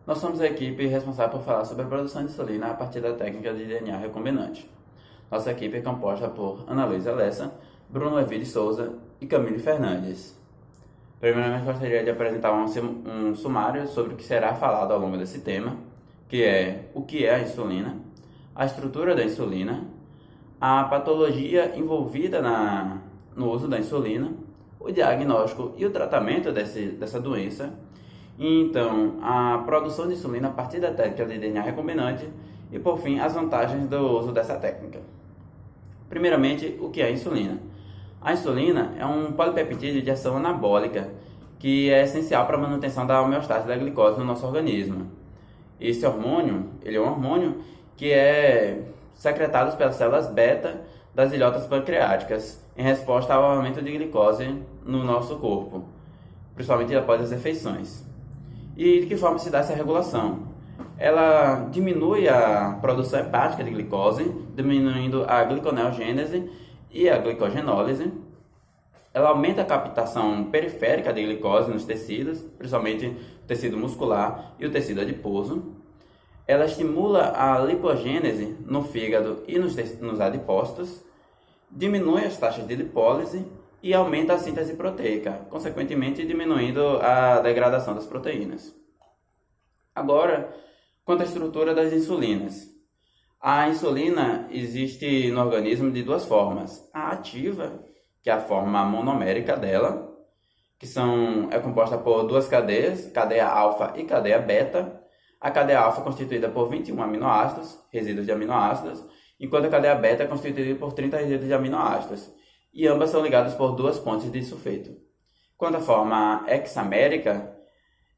Nós somos a equipe responsável por falar sobre a produção de insulina a partir da técnica de DNA recombinante. Nossa equipe é composta por Ana Luísa Lessa, Bruno Levi de Souza e Camille Fernandes. Primeiramente, gostaria de apresentar um sumário sobre o que será falado ao longo desse tema, que é o que é a insulina, a estrutura da insulina, a patologia envolvida no uso da insulina, o diagnóstico e o tratamento dessa doença, e então a produção de insulina a partir da técnica de DNA recombinante e, por fim, as vantagens do uso dessa técnica. Primeiramente, o que é a insulina? A insulina é um polipeptídeo de ação anabólica que é essencial para a manutenção da homeostase da glicose no nosso organismo. Esse hormônio, ele é um hormônio que é secretado pelas células beta das ilhotas pancreáticas em resposta ao aumento de glicose no nosso corpo, principalmente após as refeições. E de que forma se dá essa regulação? Ela diminui a produção hepática de glicose, diminuindo a gliconeogênese e a glicogenólise. Ela aumenta a captação periférica de glicose nos tecidos, principalmente o tecido muscular e o tecido adiposo. Ela estimula a lipogênese no fígado e nos adipócitos, diminui as taxas de lipólise e aumenta a síntese proteica, consequentemente diminuindo a degradação das proteínas. Agora, quanto à estrutura das insulinas. A insulina existe no organismo de duas formas. A ativa, que é a forma monomérica dela, que é composta por duas cadeias, cadeia alfa e cadeia beta. A cadeia alfa é constituída por 21 aminoácidos, resíduos de aminoácidos, enquanto a cadeia beta é constituída por 30 resíduos de aminoácidos, e ambas são ligadas por duas pontes de sulfeto. Quanto à forma hexamérica,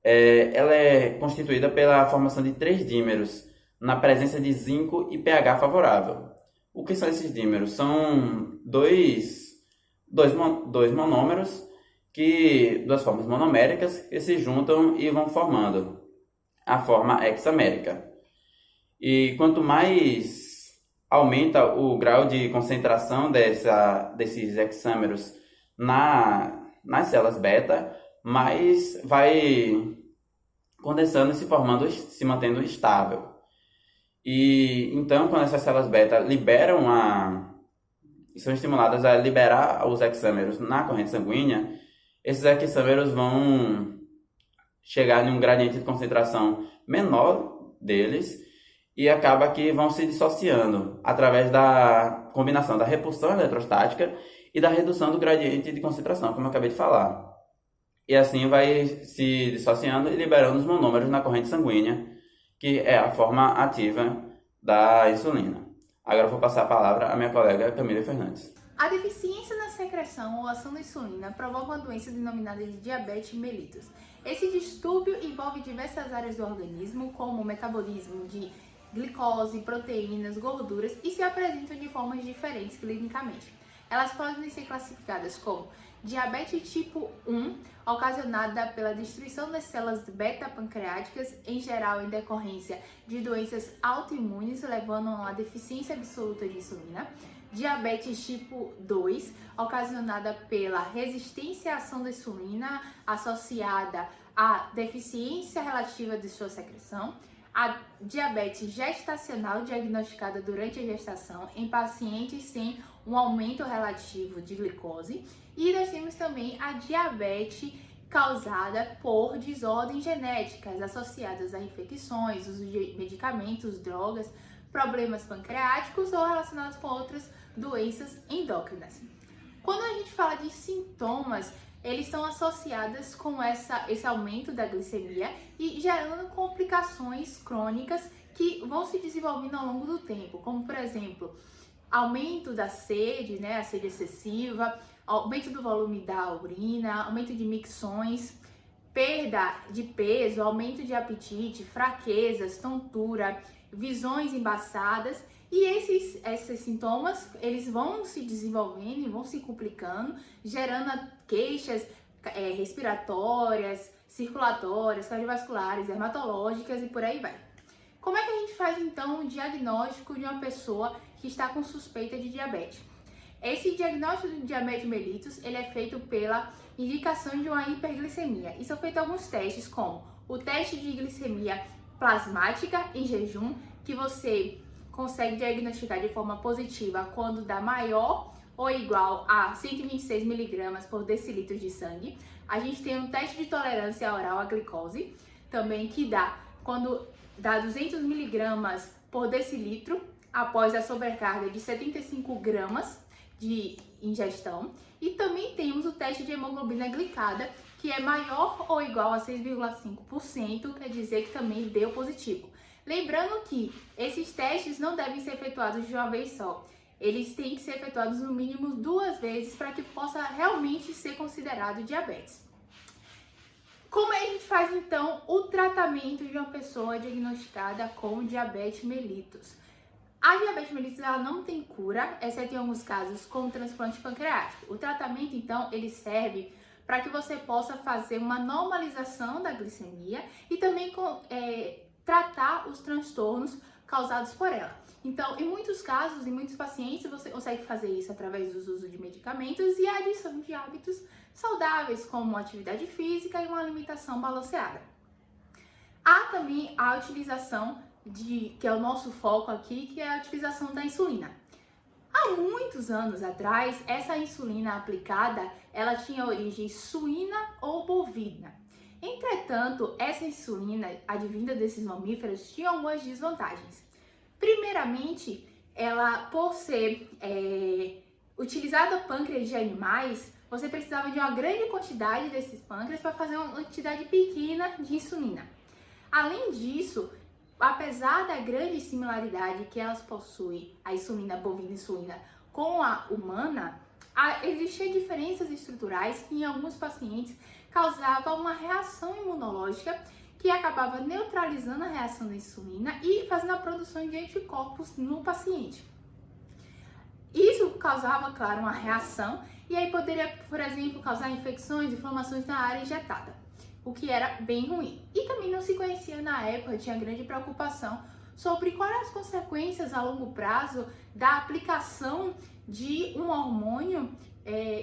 ela é constituída pela formação de 3 dímeros, na presença de zinco e pH favorável. O que são esses dímeros? São dois monômeros, duas formas monoméricas que se juntam e vão formando a forma hexamérica. E quanto mais aumenta o grau de concentração desses hexâmeros nas células beta, mais vai condensando e se mantendo estável. E então, quando essas células beta são estimuladas a liberar os hexâmeros na corrente sanguínea, esses hexâmeros vão chegar em um gradiente de concentração menor deles e acaba que vão se dissociando através da combinação da repulsão eletrostática e da redução do gradiente de concentração, como eu acabei de falar. E assim vai se dissociando e liberando os monômeros na corrente sanguínea, que é a forma ativa da insulina. Agora eu vou passar a palavra à minha colega Camille Fernandes. A deficiência na secreção ou ação da insulina provoca uma doença denominada de diabetes mellitus. Esse distúrbio envolve diversas áreas do organismo, como o metabolismo de glicose, proteínas, gorduras, e se apresentam de formas diferentes clinicamente. Elas podem ser classificadas como diabetes tipo 1, ocasionada pela destruição das células beta-pancreáticas, em geral em decorrência de doenças autoimunes, levando a uma deficiência absoluta de insulina. Diabetes tipo 2, ocasionada pela resistência à ação da insulina, associada à deficiência relativa de sua secreção. A diabetes gestacional, diagnosticada durante a gestação em pacientes sem um aumento relativo de glicose. E nós temos também a diabetes causada por desordens genéticas associadas a infecções, uso de medicamentos, drogas, problemas pancreáticos ou relacionados com outras doenças endócrinas. Quando a gente fala de sintomas, eles estão associados com esse aumento da glicemia e gerando complicações crônicas que vão se desenvolvendo ao longo do tempo, como por exemplo, aumento da sede, a sede excessiva, aumento do volume da urina, aumento de micções, perda de peso, aumento de apetite, fraquezas, tontura, visões embaçadas. E esses sintomas, eles vão se desenvolvendo e vão se complicando, gerando queixas respiratórias, circulatórias, cardiovasculares, dermatológicas e por aí vai. Como é que a gente faz então o diagnóstico de uma pessoa que está com suspeita de diabetes? Esse diagnóstico de diabetes mellitus, ele é feito pela indicação de uma hiperglicemia. E são feitos alguns testes como o teste de glicemia plasmática em jejum, que você consegue diagnosticar de forma positiva quando dá maior ou igual a 126 miligramas por decilitro de sangue. A gente tem um teste de tolerância oral à glicose, também que dá quando dá 200 miligramas por decilitro após a sobrecarga de 75 gramas de ingestão. E também temos o teste de hemoglobina glicada, que é maior ou igual a 6,5%, quer dizer que também deu positivo. Lembrando que esses testes não devem ser efetuados de uma vez só. Eles têm que ser efetuados no mínimo 2 vezes para que possa realmente ser considerado diabetes. Como é que a gente faz então o tratamento de uma pessoa diagnosticada com diabetes mellitus? A diabetes mellitus ela não tem cura, exceto em alguns casos com transplante pancreático. O tratamento então ele serve para que você possa fazer uma normalização da glicemia e também tratar os transtornos causados por ela. Então, em muitos casos, em muitos pacientes, você consegue fazer isso através do uso de medicamentos e a adição de hábitos saudáveis, como atividade física e uma alimentação balanceada. Há também a utilização que é o nosso foco aqui, que é a utilização da insulina. Há muitos anos atrás, essa insulina aplicada, ela tinha origem suína ou bovina. Entretanto, essa insulina advinda desses mamíferos tinha algumas desvantagens. Primeiramente, ela, por ser utilizada pâncreas de animais, você precisava de uma grande quantidade desses pâncreas para fazer uma quantidade pequena de insulina. Além disso, apesar da grande similaridade que elas possuem, a insulina bovina e suína, com a humana, existiam diferenças estruturais que em alguns pacientes causavam uma reação imunológica que acabava neutralizando a reação da insulina e fazendo a produção de anticorpos no paciente. Isso causava, claro, uma reação e aí poderia, por exemplo, causar infecções, inflamações na área injetada, o que era bem ruim. E também não se conhecia na época, tinha grande preocupação sobre quais as consequências a longo prazo da aplicação de um hormônio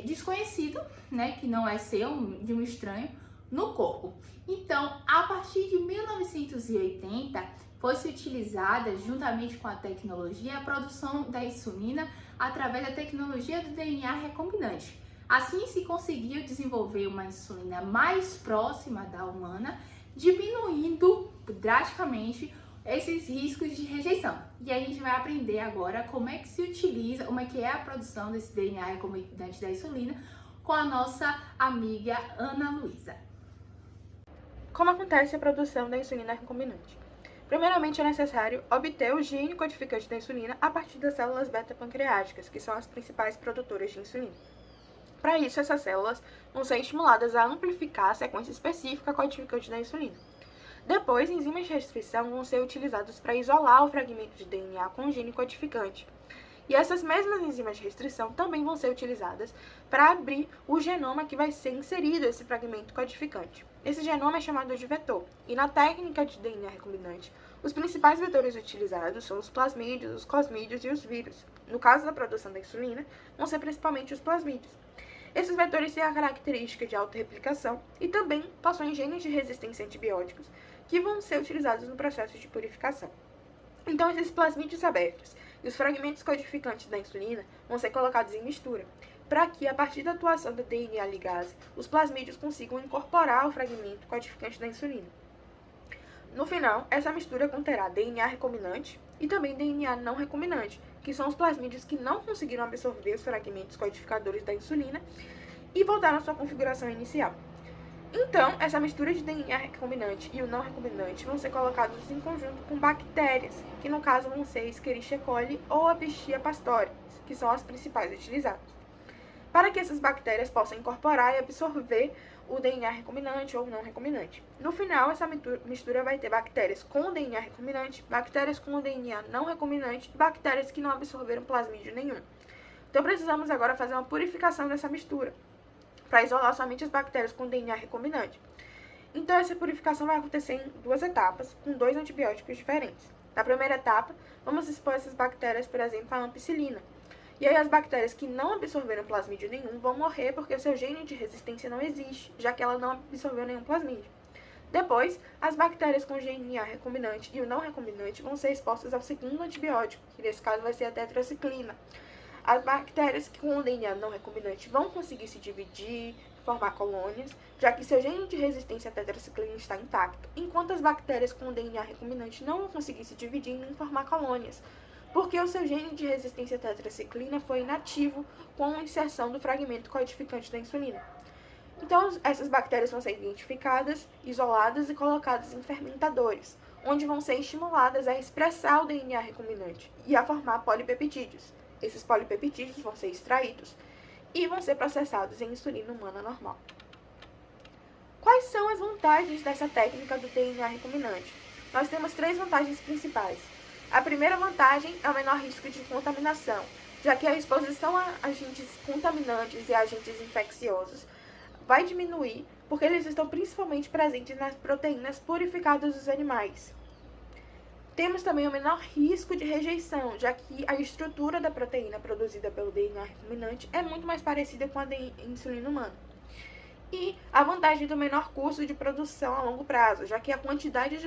desconhecido, né, que não é seu, de um estranho, no corpo. Então, a partir de 1980, foi-se utilizada, juntamente com a tecnologia, a produção da insulina através da tecnologia do DNA recombinante. Assim, se conseguiu desenvolver uma insulina mais próxima da humana, diminuindo drasticamente esses riscos de rejeição. E a gente vai aprender agora como é que se utiliza, como é que é a produção desse DNA recombinante da insulina com a nossa amiga Ana Luísa. Como acontece a produção da insulina recombinante? Primeiramente, é necessário obter o gene codificante da insulina a partir das células beta-pancreáticas, que são as principais produtoras de insulina. Para isso, essas células vão ser estimuladas a amplificar a sequência específica codificante da insulina. Depois, enzimas de restrição vão ser utilizados para isolar o fragmento de DNA com o gene codificante. E essas mesmas enzimas de restrição também vão ser utilizadas para abrir o genoma que vai ser inserido esse fragmento codificante. Esse genoma é chamado de vetor, e na técnica de DNA recombinante, os principais vetores utilizados são os plasmídios, os cosmídeos e os vírus. No caso da produção da insulina, vão ser principalmente os plasmídios. Esses vetores têm a característica de autorreplicação e também possuem genes de resistência a antibióticos que vão ser utilizados no processo de purificação. Então, esses plasmídios abertos e os fragmentos codificantes da insulina vão ser colocados em mistura, para que, a partir da atuação da DNA ligase, os plasmídios consigam incorporar o fragmento codificante da insulina. No final, essa mistura conterá DNA recombinante e também DNA não recombinante, que são os plasmídios que não conseguiram absorver os fragmentos codificadores da insulina e voltaram à sua configuração inicial. Então, essa mistura de DNA recombinante e o não recombinante vão ser colocados em conjunto com bactérias, que no caso vão ser Escherichia coli ou a Pichia pastori, que são as principais utilizadas, para que essas bactérias possam incorporar e absorver o DNA recombinante ou não recombinante. No final, essa mistura vai ter bactérias com DNA recombinante, bactérias com DNA não recombinante e bactérias que não absorveram plasmídio nenhum. Então, precisamos agora fazer uma purificação dessa mistura, para isolar somente as bactérias com DNA recombinante. Então, essa purificação vai acontecer em 2 etapas, com 2 antibióticos diferentes. Na primeira etapa, vamos expor essas bactérias, por exemplo, à ampicilina. E aí as bactérias que não absorveram plasmídio nenhum vão morrer porque o seu gene de resistência não existe, já que ela não absorveu nenhum plasmídio. Depois, as bactérias com DNA recombinante e o não recombinante vão ser expostas ao segundo antibiótico, que nesse caso vai ser a tetraciclina. As bactérias com o DNA não recombinante vão conseguir se dividir, formar colônias, já que seu gene de resistência à tetraciclina está intacto, enquanto as bactérias com o DNA recombinante não vão conseguir se dividir nem formar colônias, porque o seu gene de resistência à tetraciclina foi inativo com a inserção do fragmento codificante da insulina. Então, essas bactérias vão ser identificadas, isoladas e colocadas em fermentadores, onde vão ser estimuladas a expressar o DNA recombinante e a formar polipeptídeos. Esses polipeptídeos vão ser extraídos e vão ser processados em insulina humana normal. Quais são as vantagens dessa técnica do DNA recombinante? Nós temos 3 vantagens principais. A primeira vantagem é o menor risco de contaminação, já que a exposição a agentes contaminantes e agentes infecciosos vai diminuir, porque eles estão principalmente presentes nas proteínas purificadas dos animais. Temos também o menor risco de rejeição, já que a estrutura da proteína produzida pelo DNA recombinante é muito mais parecida com a da insulina humana. E a vantagem do menor custo de produção a longo prazo, já que a quantidade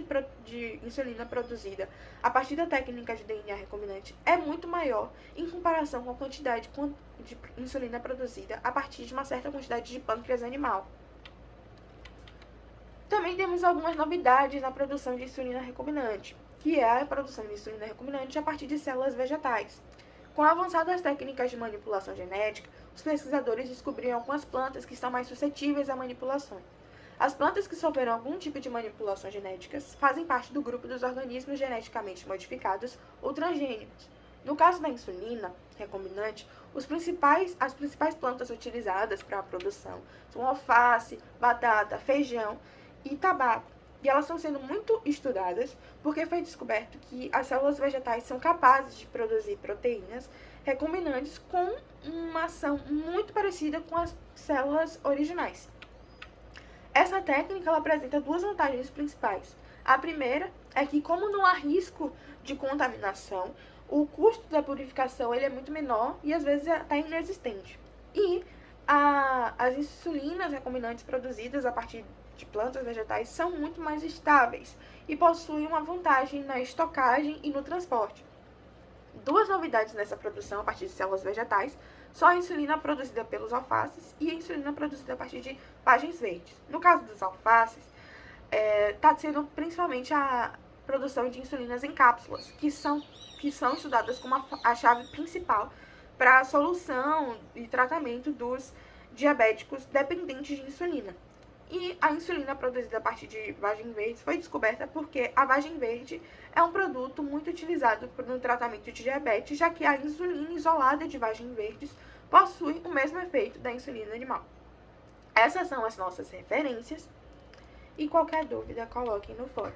de insulina produzida a partir da técnica de DNA recombinante é muito maior em comparação com a quantidade de insulina produzida a partir de uma certa quantidade de pâncreas animal. Também temos algumas novidades na produção de insulina recombinante, que é a produção de insulina recombinante a partir de células vegetais. Com o avanço das técnicas de manipulação genética, os pesquisadores descobriram algumas plantas que estão mais suscetíveis a manipulações. As plantas que sofreram algum tipo de manipulação genética fazem parte do grupo dos organismos geneticamente modificados ou transgênicos. No caso da insulina recombinante, as principais plantas utilizadas para a produção são alface, batata, feijão e tabaco. E elas estão sendo muito estudadas porque foi descoberto que as células vegetais são capazes de produzir proteínas recombinantes com uma ação muito parecida com as células originais. Essa técnica ela apresenta 2 vantagens principais. A primeira é que, como não há risco de contaminação, o custo da purificação ele é muito menor e às vezes até inexistente. E as insulinas recombinantes produzidas a partir de plantas vegetais são muito mais estáveis e possuem uma vantagem na estocagem e no transporte. 2 novidades nessa produção a partir de células vegetais são a insulina produzida pelos alfaces e a insulina produzida a partir de pagens verdes. No caso dos alfaces, está sendo principalmente a produção de insulinas em cápsulas, que são estudadas como a chave principal para a solução e tratamento dos diabéticos dependentes de insulina. E a insulina produzida a partir de vagem verde foi descoberta porque a vagem verde é um produto muito utilizado no tratamento de diabetes, já que a insulina isolada de vagem verdes possui o mesmo efeito da insulina animal. Essas são as nossas referências e qualquer dúvida coloquem no fórum.